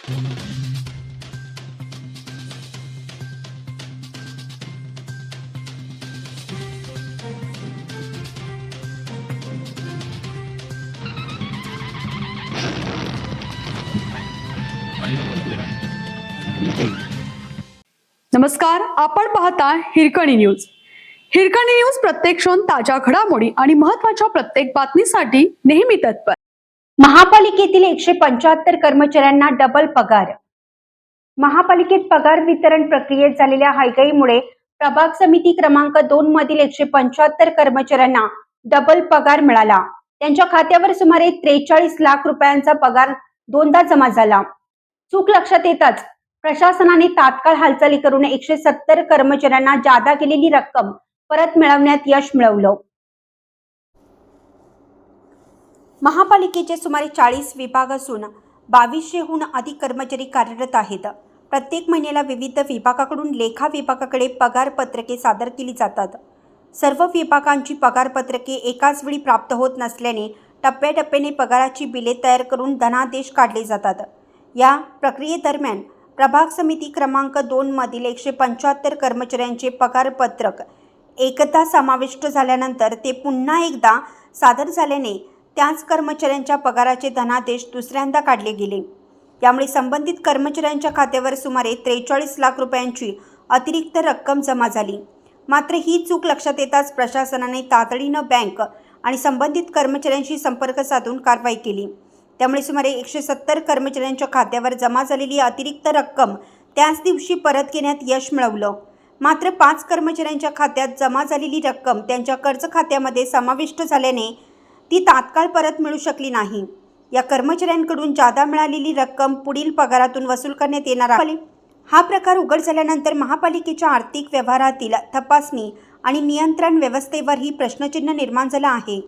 नमस्कार, आपण पाहता हिरकणी न्यूज. हिरकणी न्यूज प्रत्येक क्षण ताज्या घडामोडी आणि महत्त्वाच्या प्रत्येक बातमीसाठी नेहमी तत्पर. महापालिकेतील 175 कर्मचाऱ्यांना डबल पगार. महापालिकेत पगार वितरण प्रक्रियेत झालेल्या हयगईमुळे प्रभाग समिती क्रमांक 2 मधील 175 कर्मचाऱ्यांना डबल पगार मिळाला. त्यांच्या खात्यावर सुमारे 43 लाख रुपयांचा पगार दोनदा जमा झाला. चूक लक्षात येताच प्रशासनाने तात्काळ हालचाली करून 170 कर्मचाऱ्यांना जादा केलेली रक्कम परत मिळवण्यात यश मिळवलं. महापालिकेचे सुमारे 40 विभाग असून 2200हून अधिक कर्मचारी कार्यरत आहेत. प्रत्येक महिन्याला विविध विभागाकडून लेखा विभागाकडे पगार पत्रके सादर केली जातात. सर्व विभागांची पगार पत्रके एकाच वेळी प्राप्त होत नसल्याने टप्प्याटप्प्याने पगाराची बिले तयार करून धनादेश काढले जातात. या प्रक्रियेदरम्यान प्रभाग समिती क्रमांक 2 मधील 175 कर्मचाऱ्यांचे पगार पत्रक एकदा समाविष्ट झाल्यानंतर ते पुन्हा एकदा सादर झाल्याने त्याच कर्मचाऱ्यांच्या पगाराचे धनादेश दुसऱ्यांदा काढले गेले. यामुळे संबंधित कर्मचाऱ्यांच्या खात्यावर सुमारे 43 लाख रुपयांची अतिरिक्त रक्कम जमा झाली. मात्र ही चूक लक्षात येताच प्रशासनाने तातडीनं बँक आणि संबंधित कर्मचाऱ्यांशी संपर्क साधून कारवाई केली. त्यामुळे सुमारे 170 कर्मचाऱ्यांच्या खात्यावर जमा झालेली अतिरिक्त रक्कम त्याच दिवशी परत घेण्यात यश मिळवलं. मात्र 5 कर्मचाऱ्यांच्या खात्यात जमा झालेली रक्कम त्यांच्या कर्ज खात्यामध्ये समाविष्ट झाल्याने ती तात्काळ परत मिळू शकली नाही. या कर्मचाऱ्यांकडून जादा मिळालेली रक्कम पुढील पगारातून वसूल करण्यात येणार आहे. हा प्रकार उघड झाल्यानंतर महापालिकेच्या आर्थिक व्यवहारातील तपासणी आणि नियंत्रण व्यवस्थेवरही प्रश्नचिन्ह निर्माण झालं आहे.